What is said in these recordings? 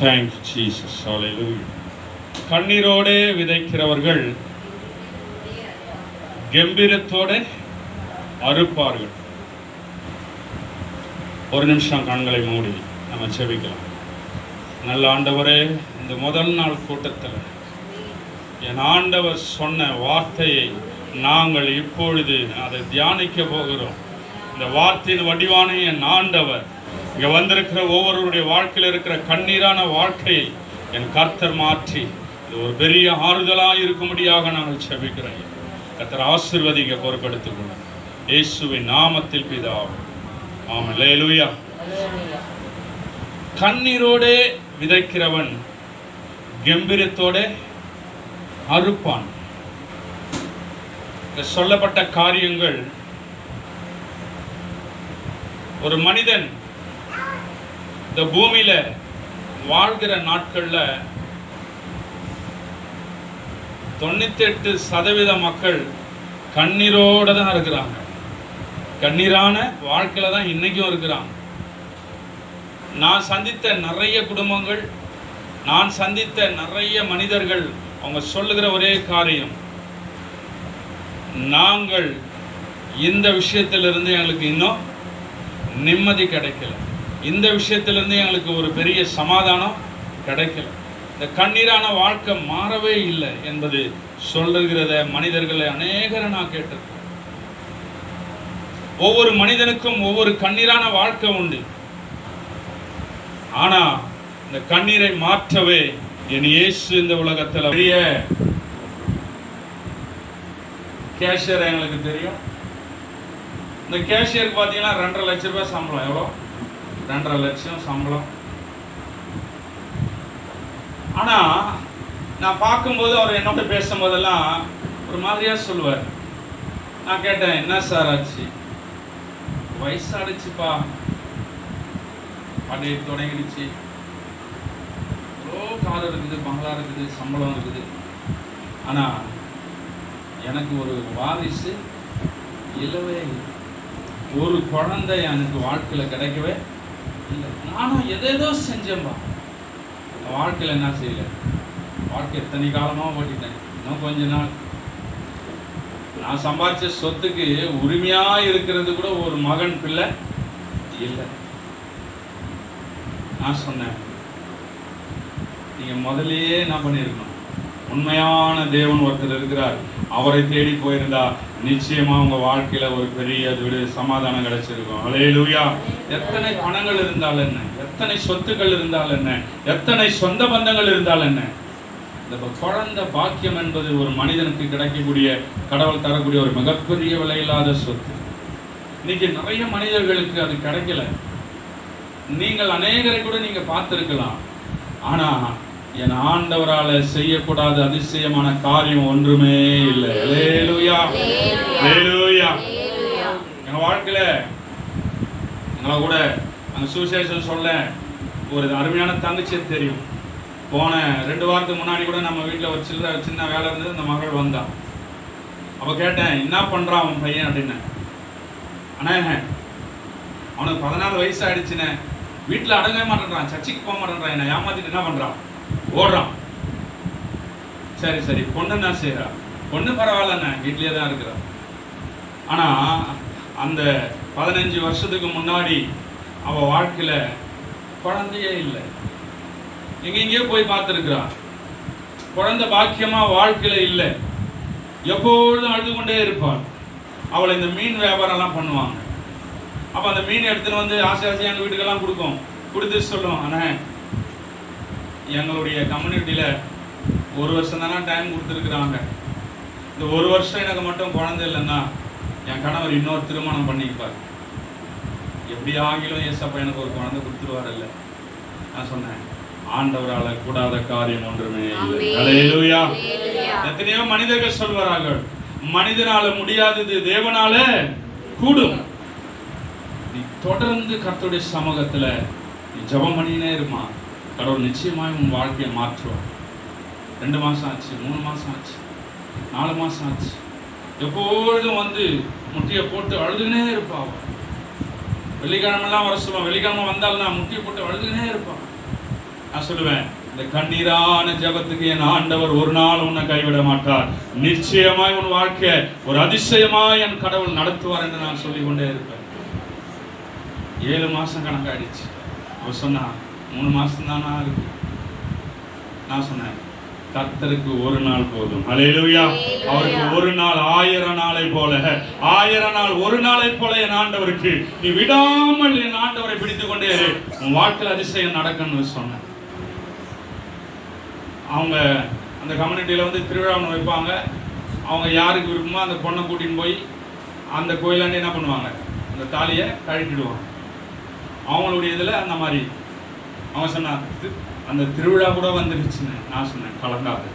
Thank you, Jesus. Hallelujah. கண்ணீரோடு விதைக்கிறவர்கள் கம்பீரத்தோடு அறுப்பார்கள். ஒரு நிமிஷம் கண்களை மூடி நம்ம செபிக்கலாம். நல்ல ஆண்டவரே, இந்த முதல் நாள் கூட்டத்தில் என் ஆண்டவர் சொன்ன வார்த்தையை நாங்கள் இப்பொழுது அதை தியானிக்க போகிறோம். இந்த வார்த்தையின் வடிவான என் ஆண்டவர் இங்கே வந்திருக்கிற ஒவ்வொருவருடைய வாழ்க்கையில் இருக்கிற கண்ணீரான வாழ்க்கையை என் கர்த்தர் மாற்றி இது ஒரு பெரிய ஆறுதலாக இருக்கும்படியாக நாங்கள் செபிக்கிறோம். கர்த்தர் ஆசீர்வதிங்க, பொறுப்பெடுத்துக்கொள்ள இயேசுவின் நாமத்தில் பிதாவே ஆமென். அல்லேலூயா. கண்ணீரோடு விதைக்கிறவன் கம்பீரத்தோடு அறுப்பான். சொல்லப்பட்ட காரியங்கள் ஒரு மனிதன் இந்த பூமியில வாழ்கிற நாட்கள்ல 98% மக்கள் கண்ணீரோட தான் இருக்கிறாங்க. கண்ணீரான வாழ்க்கையில தான் இன்னைக்கும் இருக்கிறாங்க. நான் சந்தித்த நிறைய குடும்பங்கள், நான் சந்தித்த நிறைய மனிதர்கள் அவங்க சொல்லுகிற ஒரே காரியம், நாங்கள் இந்த விஷயத்திலிருந்து எங்களுக்கு இன்னும் நிம்மதி கிடைக்கல, இந்த விஷயத்திலிருந்து எங்களுக்கு ஒரு பெரிய சமாதானம் கிடைக்கல, இந்த கண்ணீரான வாழ்க்கை மாறவே இல்லை என்பது சொல்லுகிறத மனிதர்களை அநேகரை நான் கேட்டிருக்கேன். ஒவ்வொரு மனிதனுக்கும் ஒவ்வொரு கண்ணீரான வாழ்க்கை உண்டு. ஆனா இந்த கண்ணீரை மாற்றவே என் இயேசு இந்த உலகத்தில் பெரிய கேஷியர் எங்களுக்கு தெரியும். இந்த கேஷியருக்கு பார்த்தீங்கன்னா 2.5 லட்சம் ரூபாய் சம்பளம். எவ்வளோ? 2.5 லட்சம் சம்பளம். ஆனால் நான் பார்க்கும்போது அவர் என்னோட பேசும்போதெல்லாம் ஒரு மாதிரியாக சொல்லுவார். நான் கேட்டேன், என்ன சார் ஆச்சு? வயசாடுச்சுப்பா, அப்படி தொடங்கிடுச்சு, எவ்வளோ கார் இருக்குது, பங்களா இருக்குது, சம்பளம் இருக்குது, ஆனால் எனக்கு ஒரு வாரிசு இல்லவே இல்லை, ஒரு குழந்தை எனக்கு வாழ்க்கையில் கிடைக்கவே இல்லை. நானும் எதேதோ செஞ்சேன்பா, வாழ்க்கையில் என்ன செய்யலை, வாழ்க்கை எத்தனை காலமாக ஓட்டிட்டேன். இன்னும் கொஞ்ச நாள் நான் சம்பாதிச்ச சொத்துக்கு உரிமையாக இருக்கிறது கூட ஒரு மகன் பிள்ளை இல்லை. நான் சொன்னேன், நீங்கள் முதலையே என்ன பண்ணியிருக்கணும், உண்மையான தேவன் ஒருத்தர் இருக்கிறார், அவரை தேடி போயிருந்தா நிச்சயமா உங்க வாழ்க்கையில ஒரு பெரிய சமாதானம் கிடைச்சிருக்கும். அல்லேலூயா. எத்தனை பணங்கள் இருந்தால் என்ன, எத்தனை சொத்துக்கள் இருந்தால் என்ன, எத்தனை சொந்த பந்தங்கள் இருந்தால் என்ன, இந்த குழந்தை பாக்கியம் என்பது ஒரு மனிதனுக்கு கிடைக்கக்கூடிய, கடவுள் தரக்கூடிய ஒரு மிகப்பெரிய விலையில்லாத சொத்து. இன்னைக்கு நிறைய மனிதர்களுக்கு அது கிடைக்கல. நீங்கள் அநேகரை கூட நீங்க பார்த்திருக்கலாம். ஆனா என் ஆண்டவரால் செய்யக்கூடாத அதிசயமான காரியம் ஒன்றுமே இல்லை. அல்லேலூயா, அல்லேலூயா. எங்க வாழ்க்கையில எங்களை கூட அந்த சுவிசேஷம் சொல்ல ஒரு அருமையான தங்கச்சி தெரியும். போன 2 வாரத்துக்கு முன்னாடி கூட நம்ம வீட்டில் ஒரு சின்ன வேலை இருந்தது. அந்த மகள் வந்தான். அப்போ கேட்டேன், என்ன பண்ணுறான் அவன் பையன் அப்படின்னு. அண்ணா, அவனுக்கு 14 வயசு ஆயிடுச்சுண்ணே, வீட்டில் அடங்கவே மாட்டேன்றான், சர்ச்சைக்கு போக மாட்டேன்றான், என்னை ஏமாத்திட்டு என்ன பண்ணுறான், ஓடுறான். சரி சரி, பொண்ணு என்ன செய்கிறா? பொண்ணு பரவாயில்லண்ணே, வீட்லேயே தான் இருக்கிறான். ஆனால் அந்த 15 வருஷத்துக்கு முன்னாடி அவள் வாழ்க்கையில் குழந்தையே இல்லை. எங்கெங்கேயோ போய் பார்த்துருக்கிறான், குழந்தை பாக்கியமாக வாழ்க்கையில் இல்லை. எப்பொழுதும் அழுது கொண்டே இருப்பாள். அவளை இந்த மீன் வியாபாரம்லாம் பண்ணுவாங்க. அப்போ அந்த மீன் எடுத்துகிட்டு வந்து ஆசை ஆசையாக எங்கள் வீட்டுக்கெல்லாம் கொடுத்து சொல்லுவோம், அண்ணே எங்களுடைய கம்யூனிட்டியில் 1 வருஷம் தானே டைம் கொடுத்துருக்குறாங்க, இந்த 1 வருஷம் எனக்கு மட்டும் குழந்தை இல்லைன்னா என் கணவர் இன்னொரு திருமணம் பண்ணிப்பார், எப்படி ஆகிலும் ஏசப்பா எனக்கு ஒரு குழந்தை கொடுத்துருவார் இல்லை. நான் சொன்னேன், ஆண்டவரால் கூடாத காரியம் ஒன்றுமே இல்லை. அல்லேலூயா. எத்தனையோ மனிதர்கள் சொல்வார்கள், மனிதனால முடியாதது தேவனால கூடும். நீ தொடர்ந்து கர்த்தருடைய சமூகத்தில் நீ ஜெபம் பண்ணினே இருமா, கடவுள் நிச்சயமாக உன் வாழ்க்கையை மாற்றுவார். 2 மாதம் ஆச்சு, 3 மாதம் ஆச்சு, 4 மாதம் ஆச்சு, எப்பொழுதும் வந்து முட்டியை போட்டு அழுதுனே இருப்பாள். வெள்ளிக்கிழமெல்லாம் வர சொல்லுவான், வெள்ளிக்கிழமை வந்தாலும் நான் முட்டியை போட்டு அழுதுனே இருப்பான். நான் சொல்லுவேன், இந்த கண்ணீரான ஜெபத்துக்கு என் ஆண்டவர் ஒரு நாள் உன்னை கைவிட மாட்டார். நிச்சயமாய் உன் வாழ்க்கை ஒரு அதிசயமாய் என் கடவுள் நடத்துவார் என்று நான் சொல்லிக் கொண்டே இருப்பேன். 7 மாசம் கணக்காயிடுச்சு. அவர் சொன்னா 3 மாசம் தானா இருக்கு. நான் சொன்னேன், கர்த்தருக்கு ஒரு நாள் போதும். ஹல்லேலூயா. அவருக்கு ஒரு நாள் 1000 நாளை போல, 1000 நாள் ஒரு நாளை போல என் ஆண்டவருக்கு. நீ விடாமல் என் ஆண்டவரை பிடித்துக் கொண்டே இரு, உன் வாழ்க்கையில் அதிசயம் நடக்கணும்னு சொன்னேன். அவங்க அந்த கம்யூனிட்டியில் வந்து திருவிழா ஒன்று வைப்பாங்க. அவங்க யாருக்கு விருப்பமோ அந்த பொண்ணை கூட்டின்னு போய் அந்த கோயிலாண்டு என்ன பண்ணுவாங்க, அந்த தாலியை கழட்டிடுவாங்க. அவங்களுடைய இதில் அந்த மாதிரி அவங்க சொன்னாங்க, அந்த திருவிழா கூட வந்துருச்சுன்னு. நான் சொன்னேன், கலங்காது,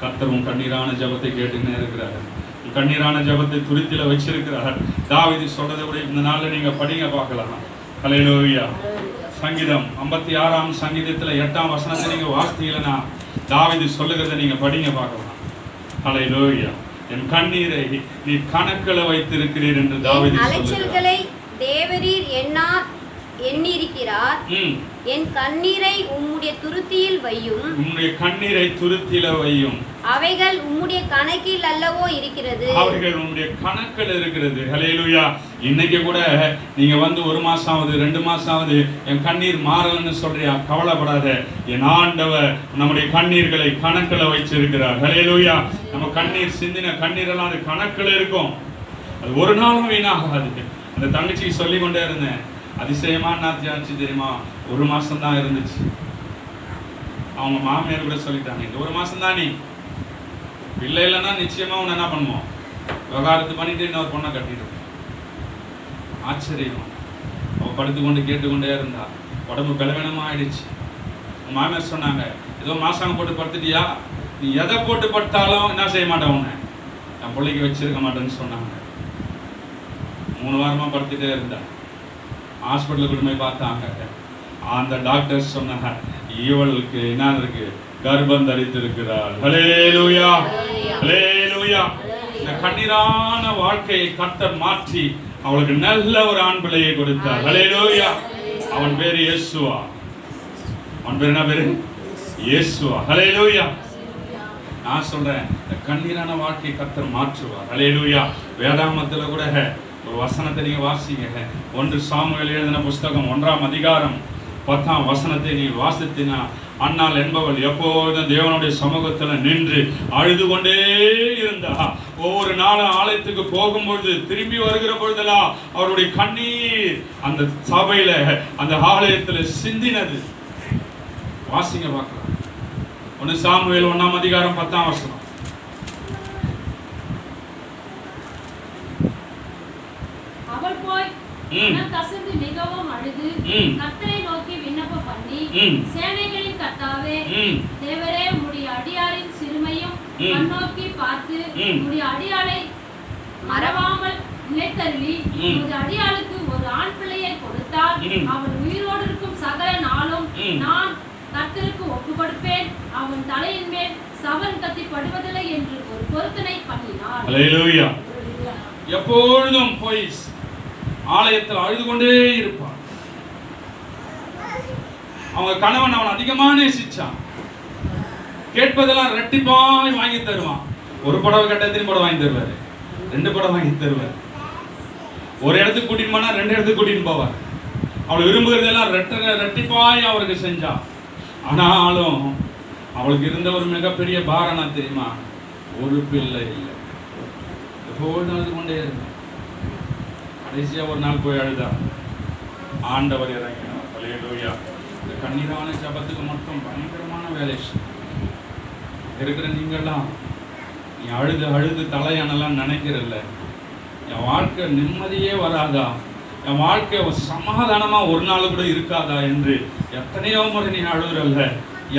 கர்த்தரும் கண்ணீரான ஜெபத்தை கேட்டுக்கினே இருக்கிறார். கண்ணீரான ஜெபத்தை துருத்தில வச்சிருக்கிறார். தாவீது சொல்றதை கூட இந்த நாளில் நீங்க படிங்க பார்க்கலாம். ஹல்லேலூயா. சங்கீதம் 56ஆம் சங்கீதத்தில் 8ஆம் வசனத்தை நீங்க வாசித்தீங்கன்னா தாவீது சொல்லுகிறதை நீங்க படிங்க பார்க்கலாம். ஹல்லேலூயா. என் கண்ணீரை நீ கணக்கில் வைத்திருக்கிறீர் என்று தாவீது சொல்லுகிறார். தேவரீர் எண்ணியிருக்கிறார். என் கண்ணீரை உம்முடைய துருத்தியில் வையும். உம்முடைய கண்ணீரை துருத்தியில வையும். அவைகள் உம்முடைய கணக்கில் அல்லவோ இருக்கிறது. அவைகள் உம்முடைய கணக்கில் இருக்கிறது. ஹல்லேலூயா. இன்னைக்கு கூட நீங்க வந்து 1 மாசம் ஆகுது, 2 மாசம் ஆகுது, என் கண்ணீர் மாறலன்னு சொல்றியா? கவலைப்படாத. என் ஆண்டவர் நம்முடைய கண்ணீர்களை கணக்கில் வச்சிருக்கிறார். ஹல்லேலூயா. நம்ம கண்ணீர் சிந்தின கண்ணீரெல்லாம் அது கணக்கில் இருக்கும். அது ஒரு நாளும் வீணாகாது. அந்த தங்கச்சிக்கு சொல்லி கொண்டே இருந்தேன், அதிசயமா நாத்தியாச்சு தெரியுமா, 1 மாசம் தான் இருந்துச்சு. அவங்க மாமியார் கூட சொல்லிட்டாங்க, இந்த 1 மாசம் தான், நீ பிள்ளை இல்லைன்னா நிச்சயமா உன்னை என்ன பண்ணுவோம், விவகாரத்து பண்ணிட்டு இன்னொரு பொண்ணை கட்டிட்டு. ஆச்சரியம். அவ படுத்துக்கொண்டு கேட்டுக்கொண்டே இருந்தா. உடம்பு பலவீனமா ஆயிடுச்சு. மாமியார் சொன்னாங்க, ஏதோ மாசாங்க போட்டு படுத்துட்டியா, நீ எதை போட்டு படுத்தாலும் என்ன செய்ய மாட்டேன், உன்னை என் பிள்ளைக்கு வச்சிருக்க மாட்டேன்னு சொன்னாங்க. 3 வாரமா படுத்துட்டே இருந்தா. ஹாஸ்பிட்டலுக்கு கொண்டு போய் பார்த்தாங்க. அந்த டாக்டர் சொன்னாங்க, இவளுக்கு என்ன இருக்கு, கர்ப்பம் தரித்திருக்கிறாள். ஹல்லேலூயா. ஹல்லேலூயா. இந்த கண்ணீரான வாழ்க்கையை கர்த்தர் மாற்றி அவளுக்கு நல்ல ஒரு ஆண் பிள்ளையை கொடுத்தார். ஹல்லேலூயா. அவன் பேரு இயேசுவா. அவன் பேர் என்ன பேரு? இயேசுவா. ஹல்லேலூயா. நான் சொல்றேன், இந்த கண்ணீரான வாழ்க்கையை கர்த்தர் மாற்றுவார். ஹல்லேலூயா. வேதாகமத்துல கூட ஒரு வசனத்தை நீங்க வாசிங்க. 1 சாமுவேல் எழுதின புஸ்தகம் 1ஆம் அதிகாரம் 10ஆம் வசனத்தை நீ வாசித்தினா, அன்னாள் என்பவள் எப்போதும் தேவனுடைய சமூகத்துல நின்று அழுது கொண்டே இருந்தா. ஒவ்வொரு நாளும் ஆலயத்துக்கு போகும்பொழுது, திரும்பி வருகிற பொழுதெல்லாம் அவருடைய கண்ணீர் அந்த சபையில, அந்த ஆலயத்துல சிந்தினது. வாசிங்க பார்க்கலாம். 1 சாமுவேல் 1ஆம் அதிகாரம் 10ஆம் வசனம். மிகவும் அழுது கர்த்தரை நோக்கி விண்ணப்பம் பண்ணி, சேனைகளின் கர்த்தாவே, தேவரே, உம்முடைய அடியாரின் சிறுமையும் கண்ணோக்கி பார்த்து உம்முடைய அடியாளை மறவாமல் நிலைத்தருளி உம்முடைய அடியாளுக்கு ஒரு ஆண் பிள்ளையை கொடுத்தால் அவன் உயிரோடு இருக்கும் சகல நாளும் நான் கர்த்தருக்கு ஒப்பு கொடுப்பேன், அவன் தலையின் மேல் சவன் கத்தி படுவதில்லை என்று ஒரு பொருத்தனை பண்ணினார். ஹல்லேலூயா. எப்பொழுதும் போய் ஆலயத்தில் அழுது கொண்டே இருப்பான். அவங்க கணவன் அவன் அதிகமா நேசிச்சான். கேட்பதெல்லாம் ரெட்டிப்பாய் வாங்கி தருவான். ஒரு புடவை கேட்டா திரும்ப புடவை வாங்கி தருவாரு, 2 புடவை வாங்கி தருவார். ஒரு இடத்துக்கு கூட்டிட்டு போனா 2 இடத்துக்கு கூட்டிட்டு போவார். அவள் விரும்புகிறதெல்லாம் ரெட்டிப்பாய் அவருக்கு செஞ்சா. ஆனாலும் அவளுக்கு இருந்த ஒரு மிகப்பெரிய பாரணம் தெரியுமா, ஒரு பிள்ளை இல்லை. எப்போதும் அழுது கொண்டே இருந்தான். கடைசியா ஒரு நாள் போய் அழுதா. ஆண்டவர் இறங்கினார். ஹல்லேலூயா. இந்த கண்ணீரான ஜபத்துக்கு மட்டும் பயங்கரமான வேலை இருக்கிற நீங்கள்லாம். நீ அழுது அழுது தலையானலாம் நினைக்கிறல்ல, என் வாழ்க்கை நிம்மதியே வராதா, என் வாழ்க்கை சமாதானமா ஒரு நாள் கூட இருக்காதா என்று எத்தனையோ முறை நீ அழுகுறல்ல.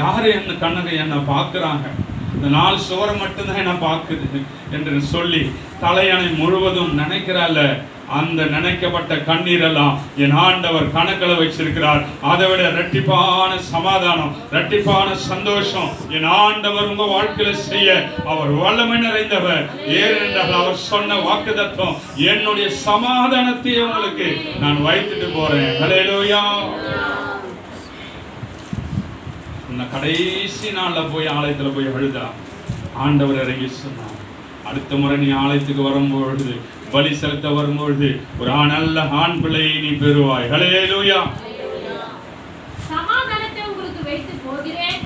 யாரு என்ன கண்ணகை என்னை பார்க்குறாங்க, இந்த 4 சுவரை மட்டும்தான் என்ன பார்க்குது என்று சொல்லி தலையணை முழுவதும் நினைக்கிறாள். அந்த நினைக்கப்பட்ட கண்ணீரெல்லாம் என் ஆண்டவர் கணக்கில் வச்சிருக்கிறார். அதை விட இரட்டிப்பான சமாதானம், இரட்டிப்பான சந்தோஷம் என் ஆண்டவர் உங்க வாழ்க்கையில செய்ய அவர் வல்லமை நிறைந்தவர். ஏனென்றால் அவர் சொன்ன வாக்குத்தத்தம், என்னுடைய சமாதானத்தை உங்களுக்கு நான் வைத்துட்டு போறேன். ஹல்லேலூயா. இந்த கடைசி நாள்ல போய் ஆலயத்துல போய் அழுதா. ஆண்டவர் இறங்கி சொன்னார், அடுத்த முறை நீ ஆலயத்துக்கு வரும்பொழுது, பலி செலுத்த வரும்பொழுது ஒரு நல்ல ஆண் பிள்ளையை நீ பெறுவாய். ஹல்லேலூயா. சமாதானத்தை உங்களுக்கு வைத்து போகிறேன்,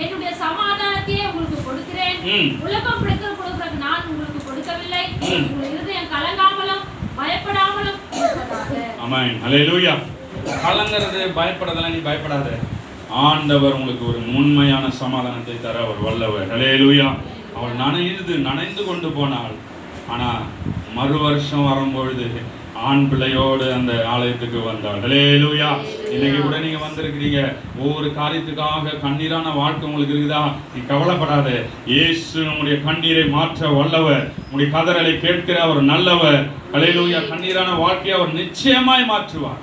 என்னுடைய சமாதானத்தையே உங்களுக்கு கொடுக்கிறேன். உலகம் கொடுக்கிறதுக்கு நான் உங்களுக்கு கொடுக்கவில்லை. உங்கள் இருதயம் கலங்காமலும் பயப்படாமலும் இருப்பதாக. ஆமென். ஹல்லேலூயா. கலங்கிறது பயப்படாதல, நீ பயப்படாத. ஆண்டவர் உங்களுக்கு ஒரு உண்மையான சமாதானத்தை தர அவர் வல்லவர். ஹல்லேலூயா. அவள் நனைந்து கொண்டு போனாள். ஆனா மறு வருஷம் வரும்பொழுது ஆண் பிள்ளையோடு அந்த ஆலயத்துக்கு வந்தாள். ஹல்லேலூயா. இன்னைக்கு கூட நீங்க வந்திருக்கிறீங்க, ஒவ்வொரு காரியத்துக்காக கண்ணீரான வாழ்க்கை உங்களுக்கு இருக்குதா, நீ கவலைப்படாத. இயேசு நம்முடைய கண்ணீரை மாற்ற வல்லவர், நம்முடைய கதறலை கேட்கிற அவர் நல்லவர். ஹல்லேலூயா. கண்ணீரான வாழ்க்கையை அவர் நிச்சயமாய் மாற்றுவார்.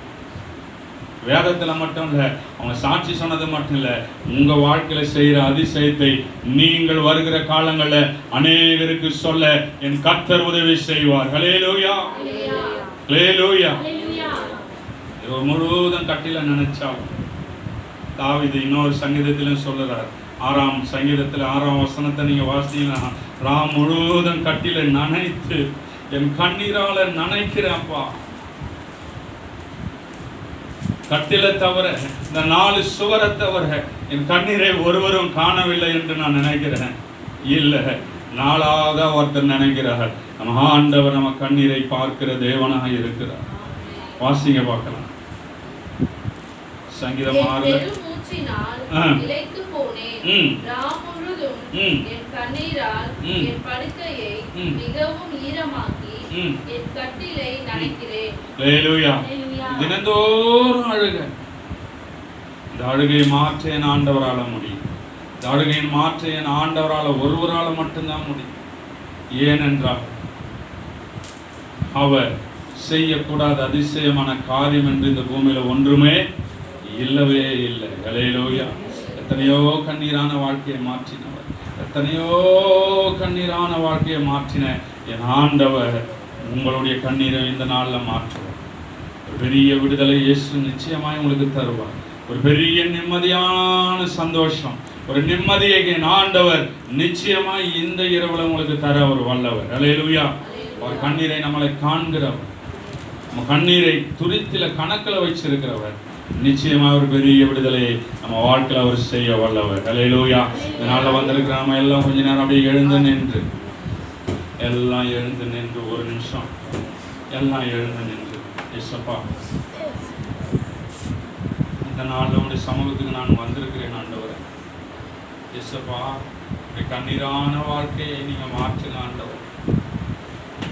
வேதத்துல மட்டும் இல்ல, அவங்க சாட்சி சொன்னது மட்டும் இல்ல, உங்க வாழ்க்கையில செய்யற அதிசயத்தை நீங்கள் வருகிற காலங்கள்ல அநேகருக்கு சொல்ல என் கர்த்தர் உதவி செய்வார். ஹல்லேலூயா. ஹல்லேலூயா. முழுவதும் கட்டில நினைச்சாலும் தாவீது இன்னொரு சங்கீதத்திலும் சொல்லுறார், 6ஆம் சங்கீதத்துல 6ஆம் வசனத்தை நீங்க வாசிங்கன்னா, ராம் முழுவதும் கட்டில நனைத்து என் கண்ணீரால நனைக்கிறப்பா. கட்டில தவிர, இந்த 4 சுவரை தவிர என் கண்ணீரை ஒருவரும் காணவில்லை என்று நான் நினைக்கிறேன். இல்ல, 4ஆவதா ஒருத்தர் நினைக்கிறார், நம்ம ஆண்டவர் நம்ம கண்ணீரை பார்க்கிற தேவனாக இருக்கிறார். வாசிங்க பார்க்கலாம். சங்கீதம் 6 இளைத்து போனேன், ராம் முழுதும் என் கண்ணீரால் என் படுக்கையை மிகவும் ஈரமாக்கி என் கட்டிலை நனைக்கிறேன். ஹல்லேலூயா. தினந்தோறும் அழுக. இந்த அழுகையை மாற்ற என் ஆண்டவரால முடியும். இந்த அழுகையை மாற்ற என் ஆண்டவரால ஒருவரால மட்டும்தான் முடியும். ஏனென்றால் அவர் செய்யக்கூடாத அதிசயமான காரியம் என்று இந்த பூமியில ஒன்றுமே இல்லவே இல்லை. ஹல்லேலூயா. எத்தனையோ கண்ணீரான வாழ்க்கையை மாற்றினவர், எத்தனையோ கண்ணீரான வாழ்க்கையை மாற்றின என் ஆண்டவர் உங்களுடைய கண்ணீரை இந்த நாளில் மாற்றுவார். ஒரு பெரிய விடுதலை இயேசு நிச்சயமாய் உங்களுக்கு தருவார். ஒரு பெரிய நிம்மதியான சந்தோஷம், ஒரு நிம்மதியை என் ஆண்டவர் நிச்சயமாய் இந்த இரவுல உங்களுக்கு தர ஒரு வல்லவர். ஹல்லேலூயா. அவர் கண்ணீரை நம்மளை காண்கிறவர், நம்ம கண்ணீரை துரித்தில கணக்கில் வச்சிருக்கிறவர். நிச்சயமா ஒரு பெரிய விடுதலையை நம்ம வாழ்க்கையில் அவர் செய்ய வல்லவர். ஹல்லேலூயா. இதனால வந்திருக்கிற நம்ம எல்லாம் கொஞ்ச நேரம் அப்படியே எழுந்து நின்று, எல்லாம் எழுந்து நின்று ஒரு நிமிஷம் எல்லாம் எழுந்து நின்று, இயேசப்பா இந்த நாளில் உடைய சமூகத்துக்கு நான் வந்திருக்கிறேன் ஆண்டவரே. இயேசப்பா, கண்ணீரான வாழ்க்கையை நீங்க மாற்றுங்க ஆண்டவர்.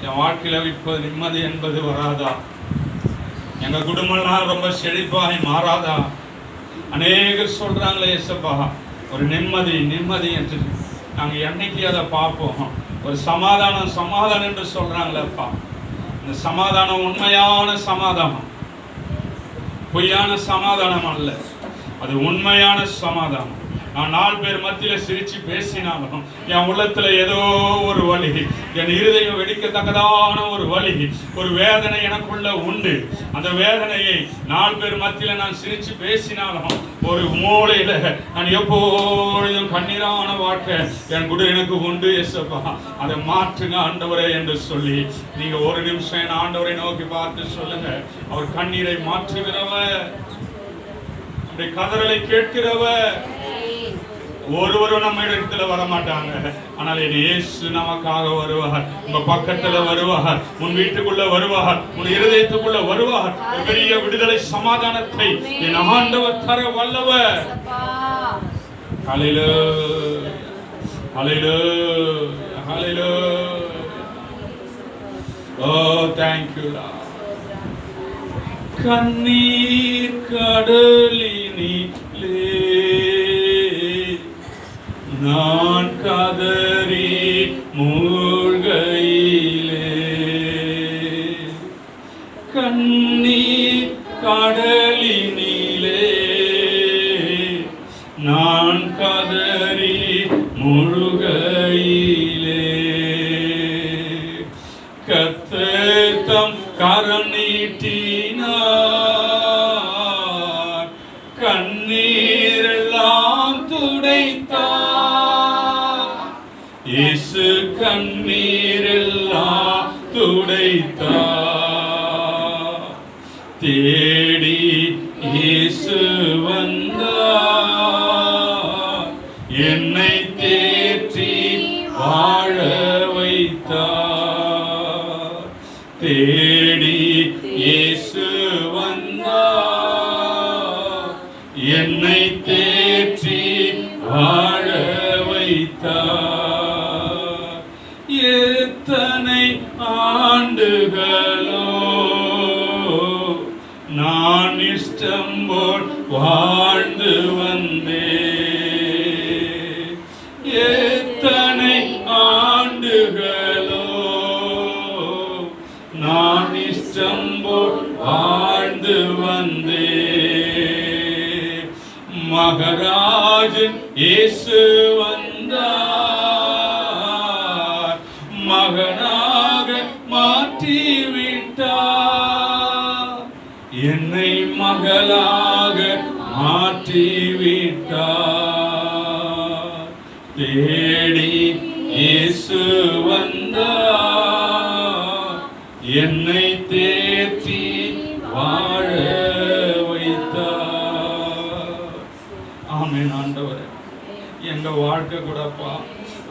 என் வாழ்க்கையில இப்ப நிம்மதி என்பது வராதா? எங்க குடும்பம்லாம் ரொம்ப செழிப்பாய் மாறாதா? அநேகர் சொல்றாங்களே இயேசப்பா, ஒரு நிம்மதி நிம்மதி என்று நாங்க என்னைக்கு அதை பார்ப்போம்? ஒரு சமாதானம் சமாதானம் என்று சொல்றாங்களேப்பா. இந்த சமாதானம் உண்மையான சமாதானம், பொய்யான சமாதானம் அல்ல, அது உண்மையான சமாதானம். நான் 4 பேர் மத்தியில சிரிச்சு பேசினாலும் என் உள்ளத்துல ஏதோ ஒரு வலி, என் இருதயம் வெடிக்கத்தக்கதான ஒரு வலி, ஒரு வேதனை எனக்குள்ள உண்டு. அந்த வேதனையை 4 பேர் மத்தியில நான் சிரிச்சு பேசினாலும் ஒரு மூளையில நான் எப்பொழுதும் கண்ணீரான வாழ்க்கை என் கூட எனக்கு உண்டு. இயேசுப்பா, அதை மாற்றுங்க ஆண்டவரே என்று சொல்லி நீங்க ஒரு நிமிஷம் என் ஆண்டவரை நோக்கி பார்த்து சொல்லுங்க. அவர் கண்ணீரை மாற்றுகிறவர், அப்படி கதறலை கேட்கிறவர். ஒருவரும் நம்ம இடத்துல வர மாட்டாங்க, ஆனால் இயேசு நமக்காக வருவார். உங்க பக்கத்துல வருவார், உன் வீட்டுக்குள்ள வருவார், உன் இருதயத்துக்குள்ள வருவார். ஒரு பெரிய விடுதலை சமாதானத்தை என் ஆண்டவர் தர வல்லவர். ஹல்லேலூயா, ஹல்லேலூயா, ஹல்லேலூயா. Oh, thank you Lord. கண்ணீர் கடலினிலே நான் கதறி மூழ்கையிலே, கண்ணீர் கடலினிலே நான் கதறி முழுகையிலே, கர்த்தர் தம் கரம் நீட்டினார், கண்ணீரெல்லாம் துடைத்தார். இயேசு கண்ணீரெல்லாம் துடைத்தார். தேடி இயேசு வந்தார். என்னை தேற்றி வாழ வைத்தார். தேடி இயேசு வந்தார். என்னை தேற்றி வாழ வைத்தார். எத்தனை ஆண்டுகளோ நான் இஷ்டம் போல் வாழ்ந்து வந்தேன். எத்தனை ஆண்டுகளோ நான் இஷ்டம் போல் வாழ்ந்து வந்தேன். மகராஜன் இயேசு வந்தார். மகனாக மாற்றிவிட்டார். என்னை மகளாக மாற்றிவிட்டார். தேடி இயேசு வந்தார். என்னை தேற்றி வாழ வைத்தார். ஆமென். ஆண்டவரே, எங்க வாழ்க்கை கூடப்பா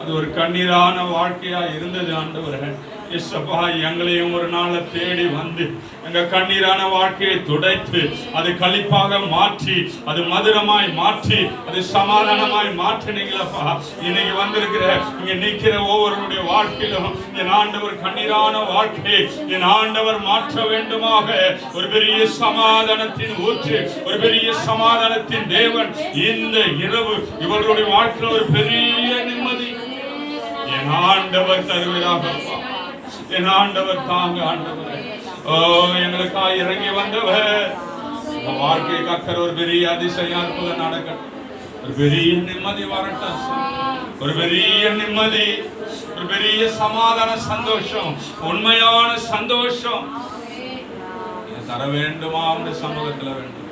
அது ஒரு கண்ணீரான வாழ்க்கையா இருந்தது. ஆண்டவரே இயேசுப்பா, எங்களையும் ஒரு நாளை தேடி வந்து எங்க கண்ணீரான வாழ்க்கையை துடைத்து அது களிப்பாக மாற்றி அது மதுரமாய் மாற்றி அது சமாதானமாய் மாற்றினீங்களப்பா. இன்னைக்கு வந்திருக்கிற இங்க நிற்கிற ஒவ்வொருடைய வாழ்க்கையிலும் என் ஆண்டவர் கண்ணீரான வாழ்க்கையை என் ஆண்டவர் மாற்ற வேண்டுமாக ஒரு பெரிய சமாதானத்தின் ஊற்று, ஒரு பெரிய சமாதானத்தின் தேவன் இந்த இரவு இவர்களுடைய வாழ்க்கையில் ஒரு பெரிய நிம்மதி என் ஆண்டவர் தருவதாக. என் ஆண்டவர் தாங்க. ஆண்டவர் எங்களுக்காக இறங்கி வந்தவர் வாழ்க்கை கக்கற ஒரு பெரிய அதிசயம் அற்புதம் நடக்கட்டும். ஒரு பெரிய நிம்மதி வரட்டும். ஒரு பெரிய நிம்மதி, ஒரு பெரிய சமாதான சந்தோஷம், உண்மையான சந்தோஷம் தர வேண்டுமா? அவருடைய சமூகத்தில் வேண்டும்.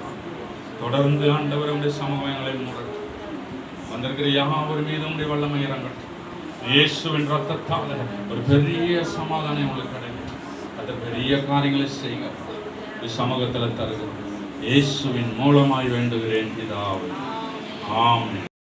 தொடர்ந்து ஆண்டவர் அவருடைய சமூகங்களை மூடட்டும். வந்திருக்கிற யாவர் மீதும் உடைய வல்லமை இறங்கட்டும். இயேசுவின் ரத்தத்தால் ஒரு பெரிய சமாதானம் உங்களுக்கு கிடைக்கும். அது பெரிய காரியங்களை செய்யுங்க. சமூகத்தில் தருகிறோம். இயேசுவின் மூலமாய் வேண்டுகிறேன் பிதாவே. ஆமென்.